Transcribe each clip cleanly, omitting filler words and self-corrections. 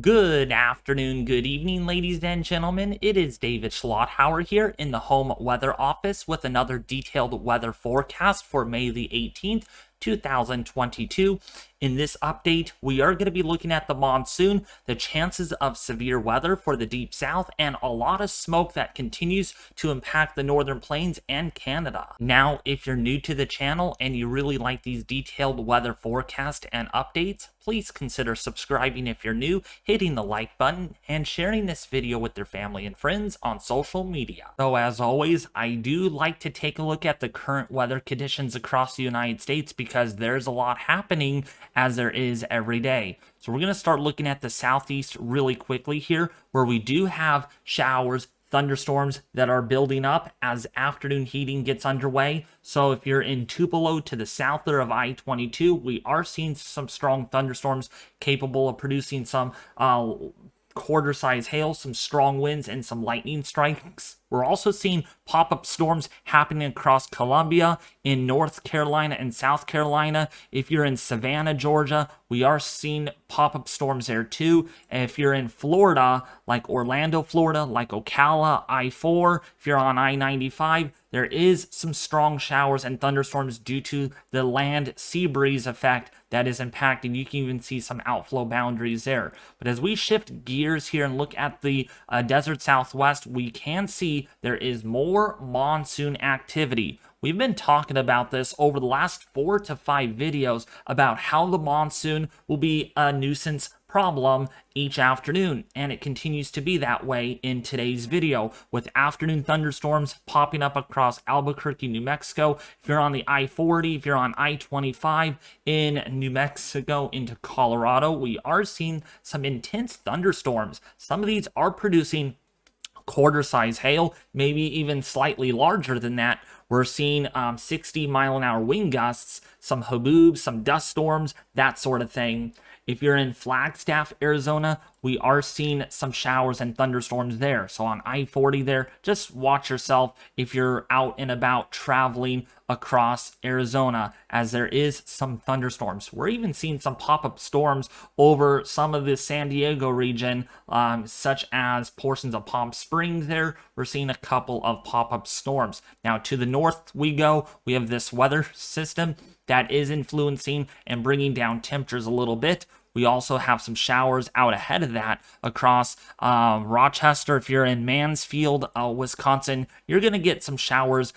Good afternoon, good evening, ladies and gentlemen. It is David Schlotthauer here in the home weather office with another detailed weather forecast for May the 18th, 2022. In this update, we are going to be looking at the monsoon, the chances of severe weather for the deep south, and a lot of smoke that continues to impact the northern plains and Canada. Now, if you're new to the channel and you really like these detailed weather forecast and updates, please consider subscribing if you're new, hitting the like button, and sharing this video with your family and friends on social media. So as always, I do like to take a look at the current weather conditions across the United States because there's a lot happening as there is every day. So we're going to start looking at the southeast really quickly here, where we do have showers, thunderstorms that are building up as afternoon heating gets underway. So if you're in Tupelo to the south there of I-22, we are seeing some strong thunderstorms capable of producing some quarter-size hail, some strong winds, and some lightning strikes. We're also seeing pop-up storms happening across Columbia, in North Carolina and South Carolina. If you're in Savannah, Georgia, we are seeing pop-up storms there too. And if you're in Florida, like Orlando, Florida, like Ocala, I-4, if you're on I-95, there is some strong showers and thunderstorms due to the land sea breeze effect that is impacting. You can even see some outflow boundaries there. But as we shift gears here and look at the desert southwest, we can see there is more monsoon activity. We've been talking about this over the last 4 to 5 videos about how the monsoon will be a nuisance problem each afternoon, and it continues to be that way in today's video, with afternoon thunderstorms popping up across Albuquerque, New Mexico. If you're on the I-40, if you're on I-25 in New Mexico into Colorado, we are seeing some intense thunderstorms. Some of these are producing quarter-size hail, maybe even slightly larger than that. We're seeing 60-mile-an-hour wind gusts, some haboobs, some dust storms, that sort of thing. If you're in Flagstaff, Arizona, we are seeing some showers and thunderstorms there. So on I-40 there, just watch yourself if you're out and about traveling across Arizona, as there is some thunderstorms. We're even seeing some pop-up storms over some of the San Diego region, such as portions of Palm Springs there. We're seeing a couple of pop-up storms. Now to the north we go, we have this weather system that is influencing and bringing down temperatures a little bit. We also have some showers out ahead of that across Rochester. If you're in Mansfield, Wisconsin, you're going to get some showers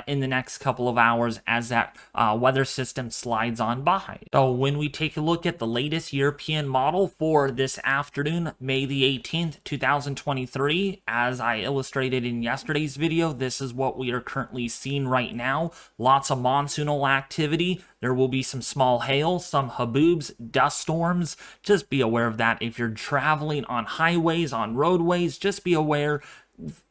in the next couple of hours as that weather system slides on by. So when we take a look at the latest European model for this afternoon, May the 18th, 2023, as I illustrated in yesterday's video, this is what we are currently seeing right now. Lots of monsoonal activity. There will be some small hail, some haboobs, dust storms. Just be aware of that. If you're traveling on highways, on roadways, just be aware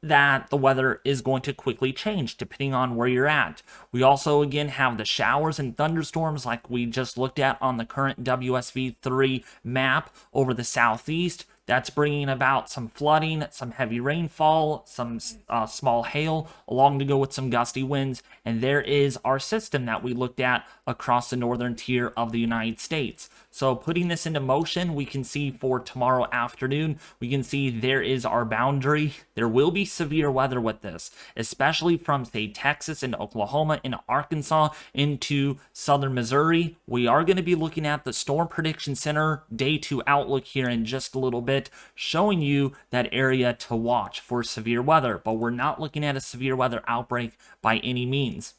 that the weather is going to quickly change depending on where you're at. We also again have the showers and thunderstorms like we just looked at on the current WSV3 map over the southeast. That's bringing about some flooding, some heavy rainfall, some small hail, along to go with some gusty winds. And there is our system that we looked at across the northern tier of the United States. So putting this into motion, we can see for tomorrow afternoon, we can see there is our boundary. There will be severe weather with this, especially from, say, Texas and Oklahoma into Arkansas into southern Missouri. We are going to be looking at the Storm Prediction Center Day 2 outlook here in just a little bit, showing you that area to watch for severe weather, but we're not looking at a severe weather outbreak by any means.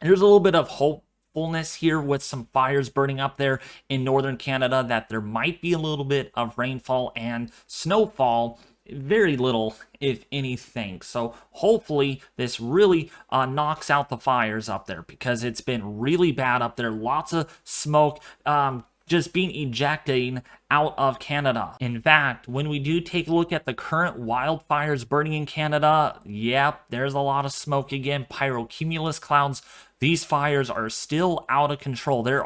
There's a little bit of hopefulness here with some fires burning up there in northern Canada that there might be a little bit of rainfall and snowfall, very little if anything. So hopefully this really knocks out the fires up there, because it's been really bad up there. Lots of smoke just being ejecting out of Canada. In fact, when we do take a look at the current wildfires burning in Canada, yep, there's a lot of smoke again, pyrocumulus clouds. These fires are still out of control. They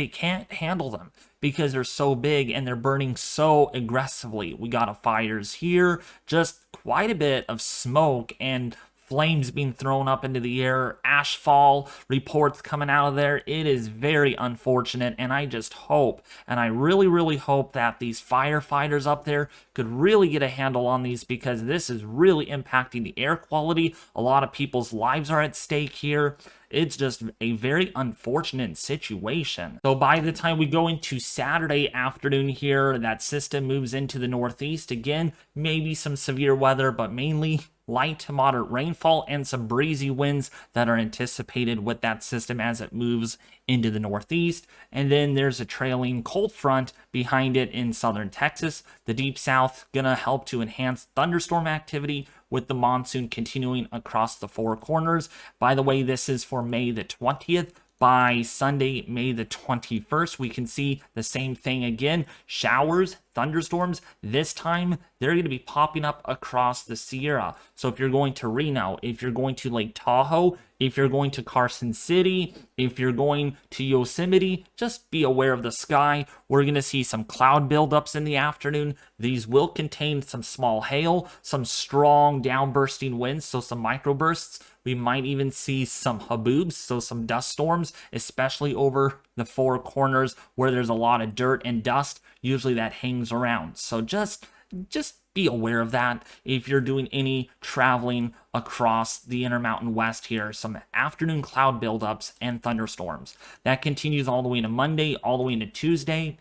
can't handle them because they're so big and they're burning so aggressively. We got fires here, just quite a bit of smoke and flames being thrown up into the air, ash fall reports coming out of there. It is very unfortunate, and I just hope, and I really, really hope that these firefighters up there could really get a handle on these, because this is really impacting the air quality. A lot of people's lives are at stake here. It's just a very unfortunate situation. So by the time we go into Saturday afternoon here, that system moves into the northeast. Again, maybe some severe weather, but mainly light to moderate rainfall and some breezy winds that are anticipated with that system as it moves into the northeast. And then there's a trailing cold front behind it in southern Texas. The deep south gonna help to enhance thunderstorm activity, with the monsoon continuing across the four corners. By the way, this is for May the 20th. By Sunday, May the 21st, we can see the same thing again. Showers, thunderstorms, this time they're going to be popping up across the Sierra. So if you're going to Reno, if you're going to Lake Tahoe, if you're going to Carson City, if you're going to Yosemite, just be aware of the sky. We're going to see some cloud buildups in the afternoon. These will contain some small hail, some strong downbursting winds, so some microbursts. We might even see some haboobs, so some dust storms, especially over the four corners where there's a lot of dirt and dust. Usually that hangs around. So just be aware of that if you're doing any traveling across the Intermountain West here. Some afternoon cloud buildups and thunderstorms. That continues all the way into Monday, all the way into Tuesday,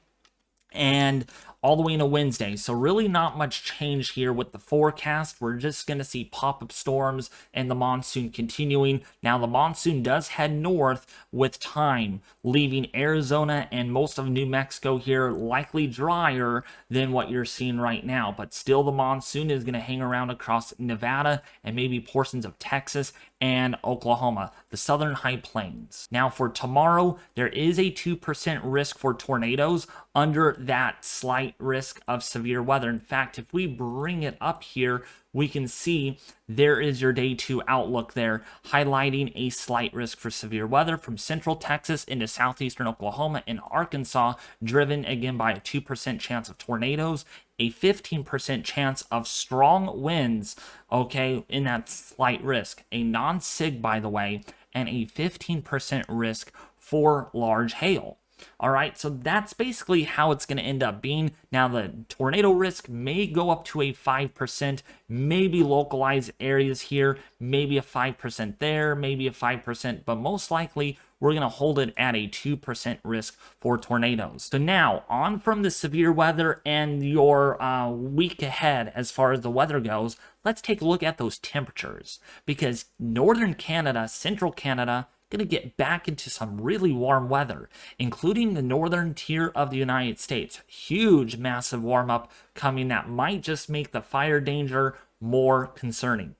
and all the way into Wednesday. So really not much change here with the forecast. We're just going to see pop-up storms and the monsoon continuing. Now the monsoon does head north with time, leaving Arizona and most of New Mexico here likely drier than what you're seeing right now. But still the monsoon is going to hang around across Nevada and maybe portions of Texas and Oklahoma, the southern high plains. Now for tomorrow, there is a 2% risk for tornadoes under that slight risk of severe weather. In fact, if we bring it up here, we can see there is your day 2 outlook there, highlighting a slight risk for severe weather from central Texas into southeastern Oklahoma and Arkansas, driven again by a 2% chance of tornadoes, a 15% chance of strong winds, okay, in that slight risk, a non-sig, by the way, and a 15% risk for large hail. All right, so that's basically how it's going to end up being. Now, the tornado risk may go up to a 5%, maybe localized areas here, maybe a 5% there, maybe a 5%, but most likely we're going to hold it at a 2% risk for tornadoes. So now, on from the severe weather and your week ahead as far as the weather goes, let's take a look at those temperatures, because northern Canada, central Canada, going to get back into some really warm weather, including the northern tier of the United States. Huge, massive warm up coming that might just make the fire danger more concerning.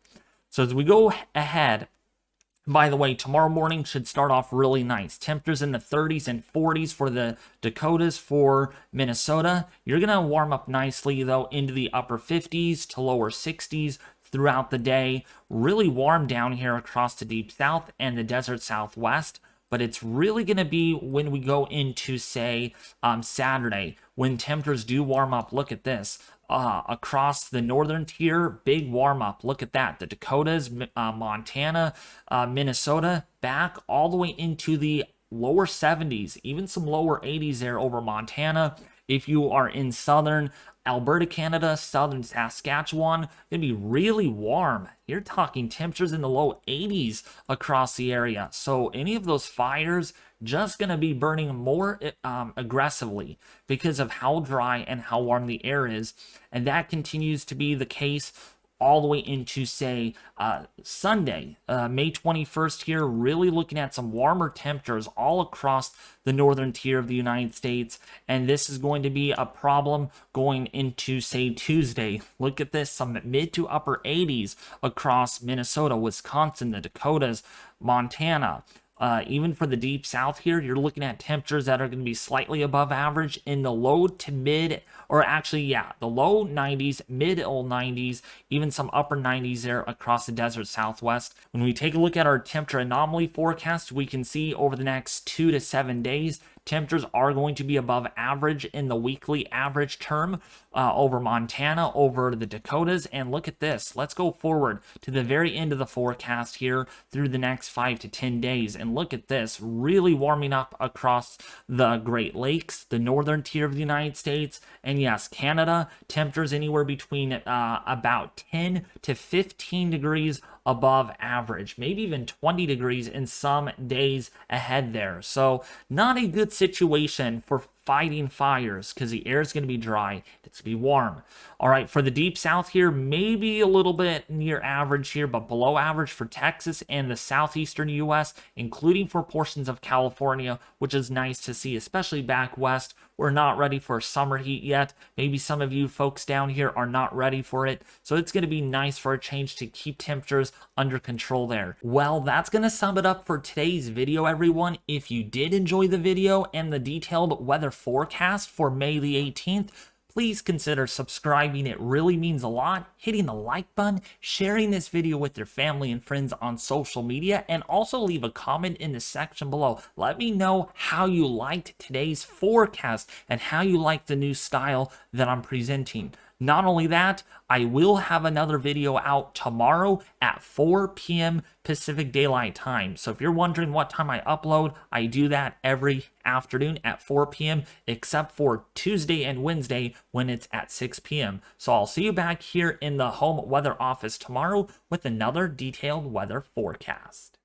So as we go ahead, by the way, tomorrow morning should start off really nice. Temperatures in the 30s and 40s for the Dakotas, for Minnesota. You're going to warm up nicely, though, into the upper 50s to lower 60s throughout the day. Really warm down here across the deep south and the desert southwest. But it's really going to be when we go into, say, Saturday, when temperatures do warm up. Look at this. Across the northern tier, big warm up. Look at that. The Dakotas, Montana, Minnesota, back all the way into the lower 70s, even some lower 80s there over Montana. If you are in southern Alberta, Canada, southern Saskatchewan, going to be really warm. You're talking temperatures in the low 80s across the area. So any of those fires just going to be burning more aggressively because of how dry and how warm the air is. And that continues to be the case all the way into, say, Sunday, May 21st here, really looking at some warmer temperatures all across the northern tier of the United States. And this is going to be a problem going into, say, Tuesday. Look at this, some mid to upper 80s across Minnesota, Wisconsin, the Dakotas, Montana. Even for the deep south here, you're looking at temperatures that are going to be slightly above average in the low to mid, or actually, yeah, the low 90s, mid 90s, even some upper 90s there across the desert southwest. When we take a look at our temperature anomaly forecast, we can see over the next 2 to 7 days, Temperatures are going to be above average in the weekly average term over Montana, over the Dakotas. And look at this. Let's go forward to the very end of the forecast here through the next 5 to 10 days. And look at this, really warming up across the Great Lakes, the northern tier of the United States, and yes, Canada. Temperatures anywhere between about 10 to 15 degrees above average, maybe even 20 degrees in some days ahead there. So not a good situation for fighting fires because the air is going to be dry. It's going to be warm. All right, for the deep south here, maybe a little bit near average here, but below average for Texas and the southeastern U.S., including for portions of California, which is nice to see, especially back west. We're not ready for summer heat yet. Maybe some of you folks down here are not ready for it. So it's going to be nice for a change to keep temperatures under control there. Well, that's going to sum it up for today's video, everyone. If you did enjoy the video and the detailed weather forecast for May the 18th, please consider subscribing. It really means a lot. Hitting the like button, sharing this video with your family and friends on social media, and also leave a comment in the section below. Let me know how you liked today's forecast and how you like the new style that I'm presenting. Not only that, I will have another video out tomorrow at 4 p.m. Pacific Daylight Time. So if you're wondering what time I upload, I do that every afternoon at 4 p.m. except for Tuesday and Wednesday when it's at 6 p.m. So I'll see you back here in the home weather office tomorrow with another detailed weather forecast.